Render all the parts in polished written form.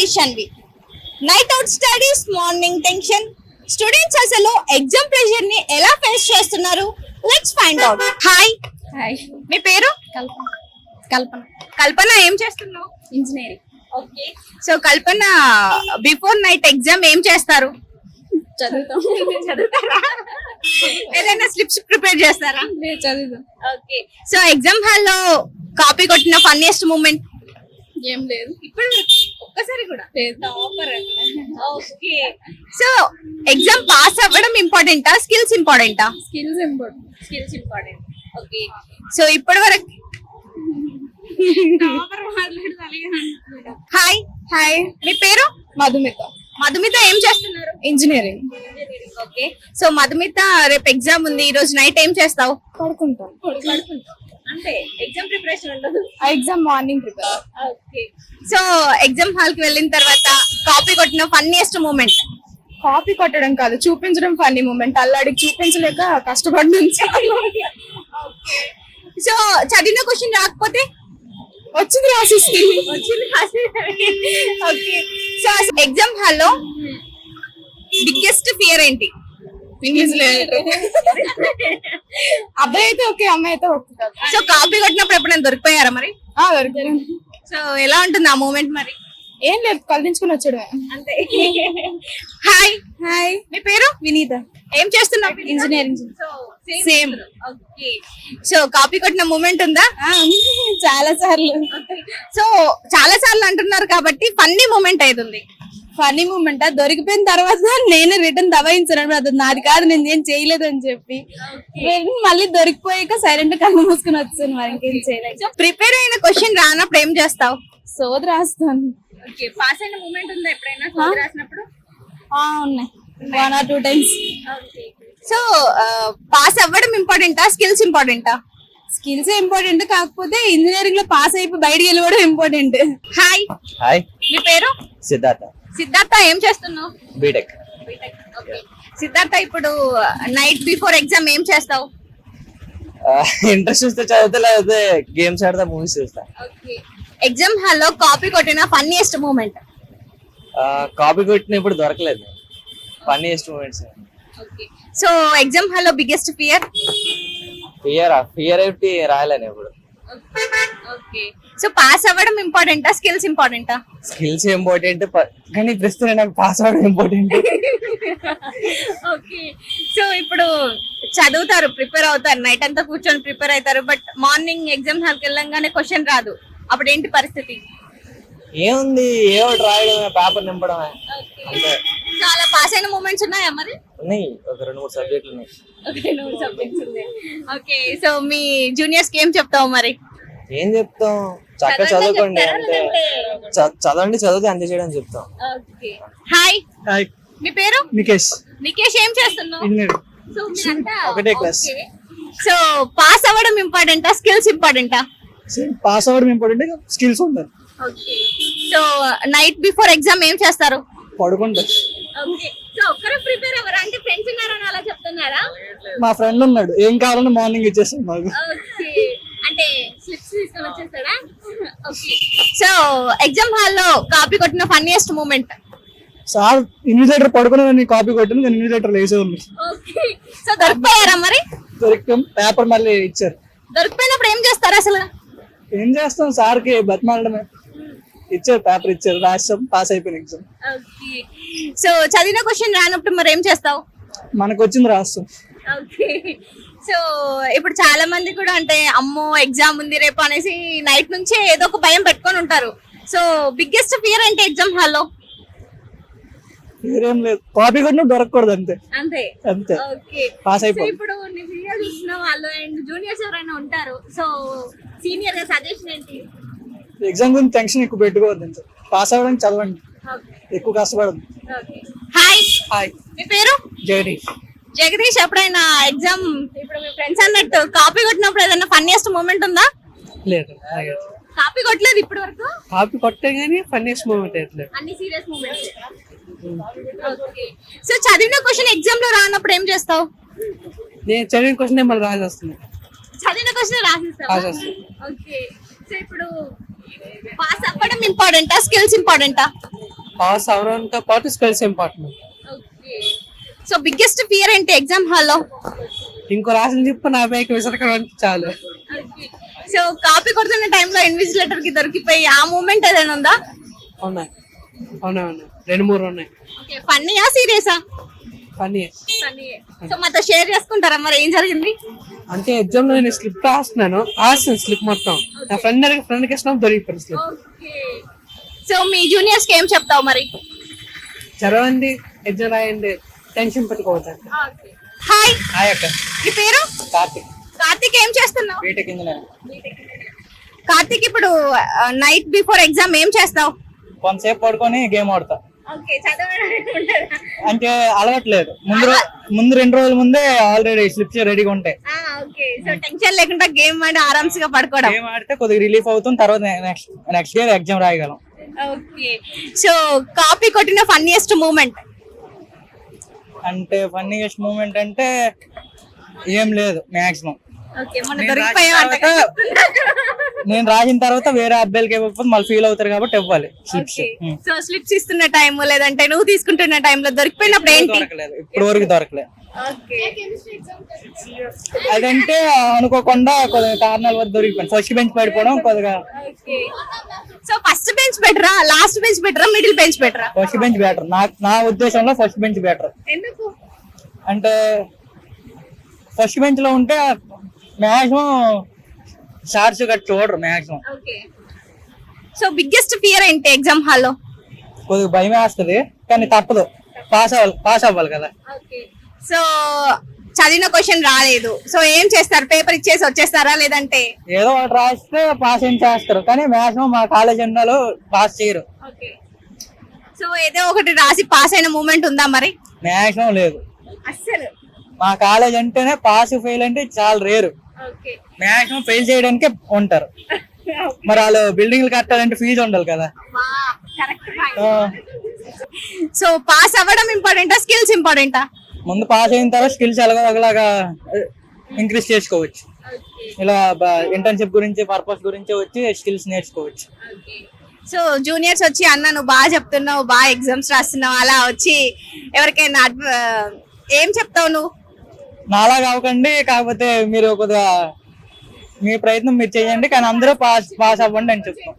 వైశాన్వి. Night out studies, morning tension. Students అసలు exam pressure ని ఎలా ఫేస్ చేస్తున్నారు? Let's find out. Hi. Hi. మీ పేరు? కల్పన. కల్పన. కల్పన, ఏం చేస్తున్నావు? Engineering. Okay. So Kalpana, before night exam ఏం చేస్తారు? చదువుతాం. చదువుతారా? ఏదైనా స్లిప్స్ ప్రిపేర్ చేస్తారా? లేదు, చదువుతాం. ఓకే. సో ఎగ్జామ్ హాల్లో కాపీ కొట్టిన ఫన్నీయెస్ట్ మూమెంట్? ఏం లేదు. ఇప్పుడు ఒక్కసారి కూడా లేదు. ఓకే. సో ఎగ్జామ్ పాస్ అవ్వడం ఇంపార్టెంటా, స్కిల్స్ ఇంపార్టెంటా? Skills important. Skills important. Okay. So ఇప్పటి వరకు హాయ్. హాయ్. మీ పేరు? మధుమిత. మధుమిత, ఏం చేస్తున్నారు? ఇంజనీరింగ్. ఓకే. సో మధుమిత, రేపు ఎగ్జామ్ ఉంది, ఈ రోజు నైట్ ఏం చేస్తావు? పడుకుంటాం. అంటే ఎగ్జామ్ ప్రిపరేషన్ ఉండదు. ఆ exam morning prepare. Okay. So exam hall కి వెళ్ళిన తర్వాత కాపీ కొట్టిన ఫన్నీయెస్ట్ మూమెంట్? కాపీ కొట్టడం కాదు, చూపించడం ఫన్నీ మూమెంట్. అల్లాడికి చూపించలేక కష్టపడి సో చదివిన క్వశ్చన్ రాకపోతే వచ్చింది రాసిస్తుంది. ఓకే. సో ఎగ్జామ్ హాల్లో బిగ్గెస్ట్ ఫియర్ ఏంటి? ఇంగ్లీష్ లేదు. అబ్బాయి అయితే ఓకే, అమ్మాయి అయితే ఓకే కాదు. సో కాపీ కొట్టినప్పుడు ఎప్పుడైనా దొరికిపోయారా మరి? దొరికారు. సో ఎలా ఉంటుంది ఆ మూమెంట్ మరి? ఏం లేదు, కల్పించుకుని వచ్చాడు అంతే. హాయ్. హాయ్. మీ పేరు? వినీత. ఏం చేస్తున్నావు? Engineering. Same. Okay. So copy కొట్టిన మూమెంట్ ఉందా? చాలా సార్లు. సో చాలా సార్లు అంటున్నారు కాబట్టి ఫన్నీ మూమెంట్ అవుతుంది. ఫనీ మూమెంట్ దొరికిపోయిన తర్వాత నేను రిటర్న్ దబాయించాను, అది నాది కాదు, నేను ఏం చేయలేదు అని చెప్పి. మళ్ళీ దొరికిపోయాక సైలెంట్ కళ్ళు మూసుకుని వచ్చాను, మరి ఇంకేం చేయలేదు. ప్రిపేర్ అయిన క్వశ్చన్ రానప్పుడు ఏం చేస్తావు? సోది రాస్తాను. పాస్ అయిన మూమెంట్ ఉందా ఎప్పుడైనా సోది రాసినప్పుడు? ఉన్నాయి, 1 or 2 times. సో పాస్ అవ్వడం ఇంపార్టెంటా, స్కిల్స్ ఇంపార్టెంటా? స్కిల్స్ ఇంపార్టెంట్, కాకపోతే ఇంజనీరింగ్ లో పాస్ అయిపోయి బయటికి వెళ్ళిపోవడం ఇంపార్టెంట్. హాయ్. హాయ్. మీ పేరు? సిద్ధార్థ. సిద్ధార్థ, ఏం చేస్తున్నావు? బీటెక్. ఓకే. సిద్ధార్థ, ఇప్పుడు నైట్ బిఫోర్ ఎగ్జామ్ ఏం చేస్తావు? ఇంట్రెస్ట్ వస్తే చదివితే, లేకపోతే గేమ్స్ ఆడతా, మూవీస్ చూస్తా. ఓకే. ఎగ్జామ్ హాల్లో కాపీ కొట్టిన ఫన్నీయెస్ట్ మూమెంట్? కాపీ కొట్టిన ఇప్పుడు దొరకలేదు. Funniest moments. Okay. So exam హాల్లో బిగ్గెస్ట్ ఫియర్? ఫియర్ ఏంటి, రాయలేను ఇప్పుడు. ఓకే. సో పాస్ అవ్వడం ఇంపార్టెంటా, స్కిల్స్ ఇంపార్టెంటా? స్కిల్స్ ఇంపార్టెంట్, కానీ ప్రస్తుతం నాకు పాస్ అవ్వడం ఇంపార్టెంట్. ఓకే. సో ఇప్పుడు చదువుతారు, ప్రిపేర్ అవుతారు, నైట్ అంతా కూర్చొని ప్రిపేర్ అవుతారు, బట్ మార్నింగ్ ఎగ్జామ్ హాల్కి వెళ్ళంగానే క్వశ్చన్ రాదు, అప్పుడు ఏంటి పరిస్థితి? ఏముంది, ఏదో రాయడమే, పేపర్ నింపడమే అంటే. చాలా పాస్ అయిన మూమెంట్స్ ఉన్నాయా మరి? ఉన్నాయి, ఒక 2-3 సబ్జెక్టులు ఉన్నాయి. ఓకే. సో మీ జూనియర్స్ కి ఏం చెప్తావు మరి? ఏం చెప్తాం, చక్కగా చదువుకోండి అంటే, చదివితే అంతే చేయడం చెప్తాం. హాయ్. హాయ్. మీ పేరు? నికేష్. నికేష్, ఏం చేస్తున్నావు? ఇంజనీరింగ్. సో మీరంతా ఒకటే క్లాస్. ఓకే. సో పాస్ అవ్వడం ఇంపార్టెంటా, స్కిల్స్ ఇంపార్టెంటా? పాస్ అవ్వడం ఇంపార్టెంట్, స్కిల్స్ ఉండాలి. Okay. So night before exam ఏం చేస్తారు? పడుకుంటారు. ఓకే. సో ఒక్కరే ప్రిపేర్ అవ్వరా, అంటే ఫ్రెండ్స్ ఉన్నారని అలా చెప్తున్నారా? మా ఫ్రెండ్ ఉన్నాడు, ఏం కావాలన్నా మార్నింగ్ ఇచ్చేస్తాం మాకు. ఓకే. అంటే స్లిప్స్ తీసుకొని వచ్చేస్తాడా? ఓకే. సో ఎగ్జామ్ హాల్లో కాపీ కొట్టిన ఫన్నీయెస్ట్ మూమెంట్? సార్ ఇన్విజిలేటర్ పడుకుని కాపీ కొట్టింది, నేను ఇన్విజిలేటర్ లేచే ఉంది. ఓకే. సో దొరికిపోయారా మరి? దొరికాం, పేపర్ మళ్ళీ ఇచ్చారు. దొరికిపోయినప్పుడు ఏం చేస్తారు అసలు? ఏం చేస్తాం, సార్కి బతిమాలడమే. ఇచ్చారు, పేపర్ ఇచ్చారు, రాసాం, పాస్ అయిపోయిన ఎగ్జామ్. ఓకే. సో చదివిన క్వశ్చన్ రానప్పుడు మరి ఏం చేస్తావు? మనకు వచ్చింది రాస్తాం. ఓకే. సో ఇప్పుడు చాలా మంది కూడా అంటే అమ్మో ఎగ్జామ్ ఉంది రేపు అనేసి నైట్ నుంచే ఏదో ఒక భయం పెట్టుకొని ఉంటారు. సో బిగ్గెస్ట్ ఫియర్ అంటే ఎగ్జామ్ హాల్లో? ఏం లేదు, కాపీ కొట్టిన దొరకకూడదు, అంతే అంతే. అంతే. ఓకే. పాస్ అయిపోయి. ఇప్పుడు నీ సీనియర్ చూసిన వాళ్ళు అండ్ జూనియర్స్ ఎవరైనా ఉంటారు, సో సీనియర్ గా సజెషన్ ఏంటి? ఎగ్జామ్ గురించి టెన్షన్ ఎక్కువ పెట్టుకోవద్దు, అంతే. పాస్ అవ్వడానికి చదవండి, ఎక్కువ కష్టపడదు. హాయ్. హాయ్. మీ పేరు? జగదీష్. జగదీష్, ఎప్పుడైనా ఎగ్జామ్ ఇప్పుడు మీ ఫ్రెండ్స్ అన్నట్టు కాపీ కొట్టినప్పుడు ఏదైనా ఫన్నీయెస్ట్ మూమెంట్ ఉందా? లేదు, కాపీ కొట్టలేదు ఇప్పటి వరకు. కాపీ కొట్టే గానీ ఫన్నీయెస్ట్ మూమెంట్ అయితే అన్ని సీరియస్ మూమెంట్స్. ఓకే. సో చదివిన క్వశ్చన్ ఎగ్జామ్ లో రానప్పుడు ఏం చేస్తావు? నేను చదివిన క్వశ్చన్ మళ్ళీ రాసేస్తుంది. చదివిన క్వశ్చన్ రాసిస్తావా? ఓకే. సో ఇప్పుడు పాస్ అవ్వడం ఇంపార్టెంటా, స్కిల్స్ ఇంపార్టెంటా? పాస్ అవడంతో పాటు skills important. So biggest fear ఏంటి ఎగ్జామ్ హాల్లో? ఇంకో రాసిన చెప్పు నా పైకి విసరకడం చాలు. సో కాపీ కొడుతున్న టైంలో ఇన్విజిలేటర్ కి దొరికిపోయి ఆ మూమెంట్ ఏదైనా ఉందా? ఉన్నాయి ఉన్నాయి 2-3 ఉన్నాయి. ఫన్నీయా సీరియసా? కానీ సో మాతో షేర్ చేసుకుంటారా మరి ఏం జరిగింది? అంటే ఎగ్జామ్ లో నేను స్లిప్ రాస్తున్నాను స్లిప్ మొత్తం నా ఫ్రెండ్కి ఇష్టం దొరికిపోయింది స్లిప్. సో మీ జూనియర్స్ కి ఏం చెప్తావు మరి? చదవండి, ఎగ్జామ్ రాయండి, టెన్షన్ పెట్టుకోవద్దు. హాయ్, హాయ్ అక్క. నీ పేరు? కార్తిక్. కార్తిక్ ఏం చేస్తున్నావు? BTech engineer. కార్తిక్ ఇప్పుడు నైట్ బిఫోర్ ఎగ్జామ్ ఏం చేస్తావు? కొంతసేపు పడుకొని గేమ్ ఆడతా. అంటే అలవాట్లేదు. ముందు 2 రోజుల ముందే ఆల్రెడీ స్లిప్స్ రెడీగా ఉంటాయి. సో టెన్షన్ లేకుండా గేమ్ ఆడి ఆరామ్స్గా పడుకోవడం. గేమ్ ఆడితే కొద్దిగా రిలీఫ్ అవుతుంది. తర్వాత నెక్స్ట్ ఇయర్ ఎగ్జామ్ రాయగలం. ఓకే. సో కాపీ కొట్టిన ఫన్నీయెస్ట్ మూమెంట్? అంటే ఫన్నీయెస్ట్ మూమెంట్ అంటే ఏం లేదు మాక్సిమం. ఓకే, మన దొరికిపోయామంట. నేను రాసిన తర్వాత వేరే అబ్బాయిలకి ఇవ్వకపోతే మళ్ళీ ఫీల్ అవుతారు కాబట్టి ఇవ్వాలి స్లిప్స్. సో స్లిప్స్ ఇస్తున్న టైం లేదంటే నువ్వు తీసుకుంటున్న టైంలో దొరికిపోయినప్పుడు ఏంటి? దొరకలేదు, ఇప్పుడు వరకు దొరకలేదు. ఓకే. అదంటే అనుకోకుండా కొద్దిగా కారణాల వల్ల దొరికిపోయింది. ఫస్ట్ బెంచ్ పడిపోవడం కొద్దిగా. సో ఫస్ట్ బెంచ్ బెటరా, లాస్ట్ బెంచ్ బెటరా, మిడిల్ బెంచ్ బెటరా? First bench better. నా ఉద్దేశంలో ఫస్ట్ బెంచ్ బెటర్. ఎందుకు అంటే ఫస్ట్ బెంచ్ లో ఉంటే మాక్సిమం షార్ట్స్ కట్ చూడరు maximum. Okay. So biggest fear ఏంటి ఎగ్జామ్ హాల్లో? కొద్దిగా భయం వేస్తుంది కానీ తప్పదు, పాస్ అవ్వాలి కదా. ఓకే. సో చదివిన క్వశ్చన్ రాలేదు, సో ఏం చేస్తారు? పేపర్ ఇచ్చేసి వచ్చేస్తారా లేదంటే? ఏదో ఒకటి రాస్తే పాస్ ఏం చేస్తారు కానీ మాక్సిమం మా కాలేజ్ అన్నలో పాస్ చేయరు. ఓకే. సో ఏదో ఒకటి రాసి పాస్ అయిన మూమెంట్ ఉందా మరి? మాక్సిమం లేదు. అస్సలు మా కాలేజ్ అంటేనే పాస్ ఫెయిల్ అంటే చాలా రేరు. ఓకే. మాక్సిమం ఫెయిల్ చేయడానికే ఉంటారు. మరి వాళ్ళు బిల్డింగ్లు కట్టాలంటే ఫీజు ఉండాలి కదా. సో పాస్ అవ్వడం ఇంపార్టెంటా, స్కిల్స్ ఇంపార్టెంటా? ముందు పాస్ అయిన తర్వాత స్కిల్స్ ఎలాగోలాగా ఇంక్రీజ్ చేసుకోవచ్చు. ఇలా ఇంటర్న్షిప్ గురించి పర్పస్ గురించి వచ్చి స్కిల్స్ నేర్చుకోవచ్చు. సో జూనియర్స్ వచ్చి అన్న నువ్వు బాగా చెప్తున్నావు, బాగా ఎగ్జామ్స్ రాస్తున్నావు అలా వచ్చి ఎవరికైనా ఏం చెప్తావు నువ్వు? నాలా కావకండి, కాకపోతే మీరు కొద్దిగా మీ ప్రయత్నం మీరు చేయండి కానీ అందరూ పాస్ అవ్వండి అని చెప్తాం.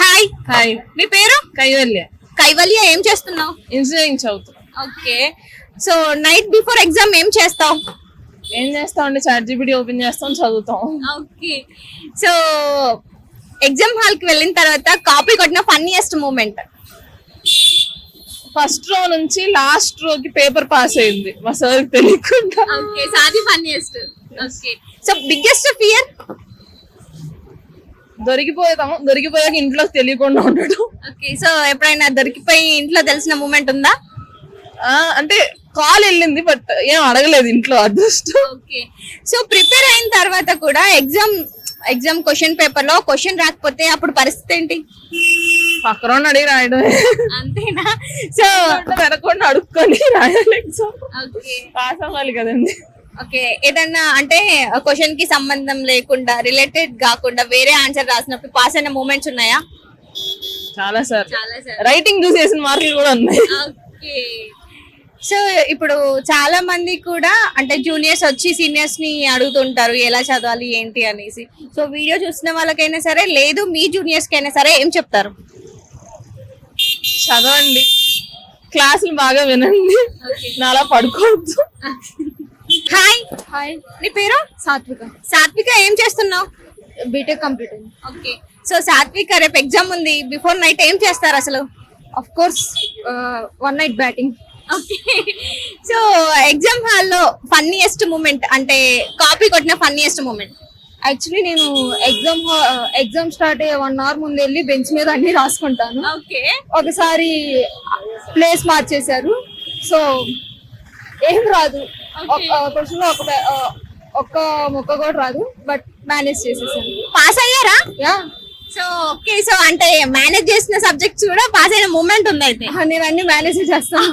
హాయ్. హాయ్, మీ పేరు? కైవల్య. కైవల్య, ఏం చేస్తున్నావు? ఇంజనీరింగ్ చదువుతాం. Okay. So night before exam ఏం చేస్తావు? ఏం చేస్తాం అంటే ChatGPT ఓపెన్ చేస్తాం, చదువుతాం. ఓకే. సో ఎగ్జామ్ హాల్ కి వెళ్ళిన తర్వాత కాపీ కొట్టిన ఫన్నీయెస్ట్ మూమెంట్? ఫస్ట్ రో నుంచి లాస్ట్ రోకి పేపర్ పాస్ అయింది మా సార్ తెలియకుండా. ఓకే, సాది funniest. Okay. So biggest fear? దొరికిపోయాక ఇంట్లో తెలియకుండా ఉండడం. ఓకే. సో ఎప్పుడైనా దొరికిపోయి ఇంట్లో తెలిసిన మూమెంట్ ఉందా? అంటే కాల్ వెళ్ళింది బట్ ఏం అడగలేదు ఇంట్లో, అదృష్టం. ఓకే. సో ప్రిపేర్ అయిన తర్వాత కూడా ఎగ్జామ్ క్వశ్చన్ పేపర్ లో క్వశ్చన్ రాకపోతే అప్పుడు పరిస్థితి ఏంటి? పక్కన అడిగి రాయడం అంతేనా? సో వెనకుండా అడుక్కొని రాయాలి ఎగ్జామ్. ఓకే. పాస్ అవ్వాలి కదండి. ఓకే. ఏదన్నా అంటే క్వశ్చన్ కి సంబంధం లేకుండా రిలేటెడ్ కాకుండా వేరే ఆన్సర్ రాసినప్పుడు పాస్ అయిన మూమెంట్స్ ఉన్నాయా? చాలా సార్. చాలా సార్. రైటింగ్ చూసి వేసిన మార్కులు కూడా ఉన్నాయి. ఓకే. సో ఇప్పుడు చాలా మంది కూడా అంటే జూనియర్స్ వచ్చి సీనియర్స్ ని అడుగుతుంటారు ఎలా చదవాలి ఏంటి అనేసి. సో వీడియో చూసిన వాళ్ళకైనా సరే లేదు మీ జూనియర్స్ కైనా సరే ఏం చెప్తారు? చదవండి, క్లాసులు బాగా వినండి, నాలా పడుకోవద్దు. హాయ్. హాయ్, నీ పేరు? సాత్విక. సాత్విక, ఏం చేస్తున్నావు? బీటెక్ కంప్లీట్ అయింది. ఓకే. సో సాత్విక రేపు ఎగ్జామ్ ఉంది, బిఫోర్ నైట్ ఏం చేస్తారు అసలు? Of course 1 night batting. Okay. So exam హాల్లో ఫన్నీయెస్ట్ మూమెంట్ అంటే కాపీ కొట్టిన ఫన్నీయెస్ట్ మూమెంట్? యాక్చువల్లీ నేను ఎగ్జామ్ స్టార్ట్ అయ్యే 1 hour ముందు వెళ్ళి బెంచ్ మీద అన్ని రాసుకుంటాను. ఓకే. ఒకసారి ప్లేస్ మార్చేశారు, సో ఏం రాదు. క్వశ్చన్ లో ఒక్క ముక్క కూడా రాదు, బట్ మేనేజ్ చేసేసాను. పాస్ అయ్యారా? యా. So okay. సో అంటే మేనేజ్ చేసిన సబ్జెక్ట్స్ కూడా పాస్ అయిన మూమెంట్ ఉంది అయితే? నేను అన్ని మేనేజ్ చేస్తాను.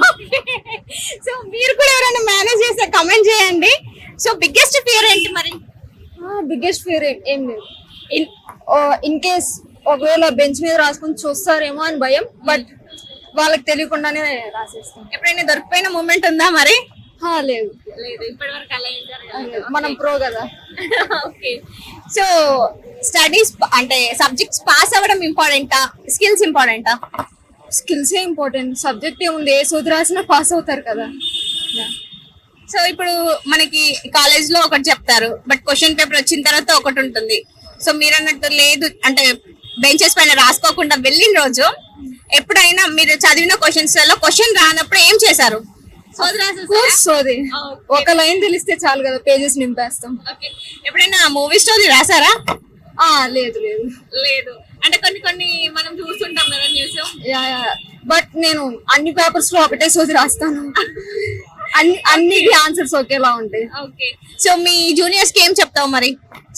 సో మీరు కూడా ఎవరైనా మేనేజ్ చేస్తే కమెంట్ చేయండి. సో బిగ్గెస్ట్ ఫియర్ ఏంటి మరి? బిగ్గెస్ట్ ఫియర్ ఏం లేదు. ఇన్ కేస్ ఒకవేళ బెంచ్ మీద రాసుకుని చూస్తారేమో అని భయం, బట్ వాళ్ళకి తెలియకుండానే రాసేస్తాం. ఎప్పుడైనా దొరికిపోయిన మూమెంట్ ఉందా మరి? లేదు, లేదు, ఇప్పటివరకు అలా ఏం జరగలేదు. మనం ప్రో కదా. ఓకే. సో స్టడీస్ అంటే సబ్జెక్ట్స్ పాస్ అవ్వడం ఇంపార్టెంటా, స్కిల్స్ ఇంపార్టెంటా? స్కిల్సే ఇంపార్టెంట్. సబ్జెక్ట్ ఏముంది, ఏ సోది రాసినా పాస్ అవుతారు కదా. సో ఇప్పుడు మనకి కాలేజ్ లో ఒకటి చెప్తారు, బట్ క్వశ్చన్ పేపర్ వచ్చిన తర్వాత ఒకటి ఉంటుంది. సో మీరు అన్నట్టు లేదు అంటే బెంచెస్ పైన రాసుకోకుండా వెళ్ళిన రోజు ఎప్పుడైనా మీరు చదివిన క్వశ్చన్స్ లలో క్వశ్చన్ రానప్పుడు ఏం చేశారు? సోది రాసేసారా? సోది Okay. ఒక లైన్ తెలిస్తే చాలు కదా, పేజెస్ నింపేస్తాం. Okay. ఎప్పుడైనా మూవీ స్టోరీ రాసారా? లేదు లేదు. లేదు, అంటే కొన్ని కొన్ని మనం చూస్తుంటాం కదా న్యూస్. బట్ నేను అన్ని పేపర్స్ లో ఒకటే సోది రాస్తాను. అన్ని ఆన్సర్స్ ఒకేలా ఉంటాయి. ఓకే. సో మీ జూనియర్స్ కి ఏం చెప్తావు మరి?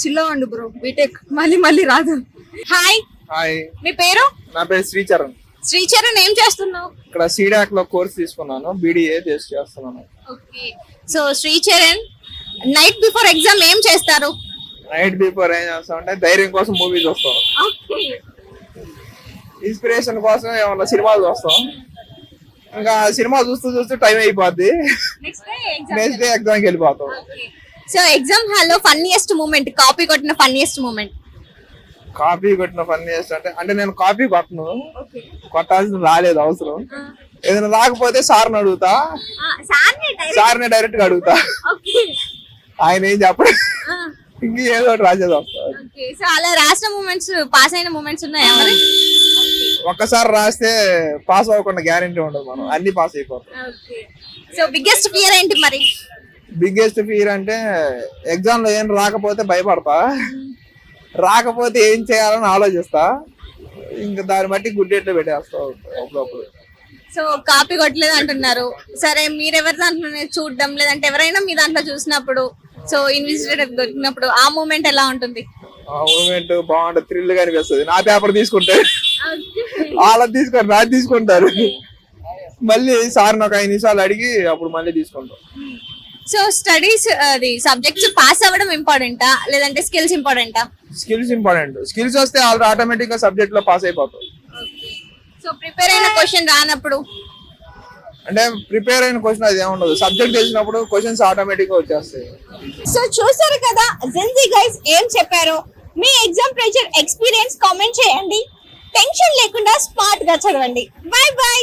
చిల్లవండి బ్రో, బీటెక్ మళ్ళీ రాదు. హాయ్, హాయ్, మీ పేరు? నా పేరు శ్రీచరణ్. శ్రీచరణ్, ఏం చేస్తున్నావు? ఇక్కడ సీడాక్ లో కోర్స్ తీసుకున్నాను, బీడీఏ చేస్తున్నాను. Okay. So Sricharan, night before exam ఏం చేస్తారు? నైట్ బిఫోర్ ఏం చేస్తాం అంటే ధైర్యం కోసం మూవీ చూస్తాం, ఇన్స్పిరేషన్ కోసం ఏమన్నా సినిమాలు చూస్తాం. ఇంకా సినిమా చూస్తూ టైం అయిపోద్ది, నెక్స్ట్ డే ఎగ్జామ్ కి వెళ్ళిపోతాం. సో ఎగ్జామ్ హాల్ లో ఫన్నీయెస్ట్ మూమెంట్, కాపీ కొట్టిన ఫన్నీయెస్ట్ మూమెంట్? కాపీ కొట్టిన పని అంటే నేను కాపీ కొట్టను, కొట్టాల్సిన రాలేదు అవసరం. ఏదైనా రాకపోతే సార్ని అడుగుతా, సార్ని డైరెక్ట్ గా అడుగుతా, ఆయన ఏం చెప్పడు, ఇంక ఏదో ఒకటి రాసేది వస్తా. సో అలా రాసిన మూమెంట్స్, పాస్ అయిన మూమెంట్స్ ఉన్నాయా మరి? ఒక్కసారి రాస్తే పాస్ అవ్వకుండా గ్యారెంటీ ఉండదు, మనం అన్ని పాస్ అయిపోతాం. సో బిగ్గెస్ట్ ఫియర్ ఏంటి మరి? బిగ్గెస్ట్ ఫియర్ అంటే ఎగ్జామ్ లో ఏం రాకపోతే భయపడతా, రాకపోతే ఏం చేయాలని ఆలోచిస్తా, ఇంకా దాన్ని బట్టి గుడ్డెట్లో పెట్టేస్తా అప్పుడప్పుడు. సో కాపీ కొట్టలేదు అంటున్నారు, సరే మీరు ఎవరి దాంట్లో చూడడం లేదంటే ఎవరైనా మీ దాంట్లో చూసినప్పుడు, సో ఇన్విజిలేటర్ దొరికినప్పుడు ఆ మూమెంట్ ఎలా ఉంటుంది? ఆ మూమెంట్ బాగుంటుంది, థ్రిల్ గా అనిపిస్తుంది. నా పేపర్ తీసుకుంటే వాళ్ళని తీసుకొని నాది తీసుకుంటారు, మళ్ళీ సార్ని ఒక 5 నిమిషాలు అడిగి అప్పుడు మళ్ళీ తీసుకుంటాం. సో స్టడీస్ అది సబ్జెక్ట్స్ పాస్ అవ్వడం ఇంపార్టెంటా లేదంటే స్కిల్స్ ఇంపార్టెంటా? Skills important. స్కిల్స్ వస్తే వాళ్ళు ఆటోమేటిక్ గా సబ్జెక్ట్ లో పాస్ అయిపోతాం. సో ప్రిపేర్ అయిన క్వశ్చన్ రానప్పుడు? అంటే ప్రిపేర్ అయిన క్వశ్చన్ అది ఏముండదు, సబ్జెక్ట్ తెలిసినప్పుడు క్వశ్చన్స్ ఆటోమేటిక్ గా వచ్చేస్తాయి. సో చూసారు కదా జెన్జీ గైస్ ఏం చెప్పారో. మీ ఎగ్జామ్ ప్రెషర్ ఎక్స్పీరియన్స్ కామెంట్ చేయండి. టెన్షన్ లేకుండా స్మార్ట్ గా చదవండి. By by.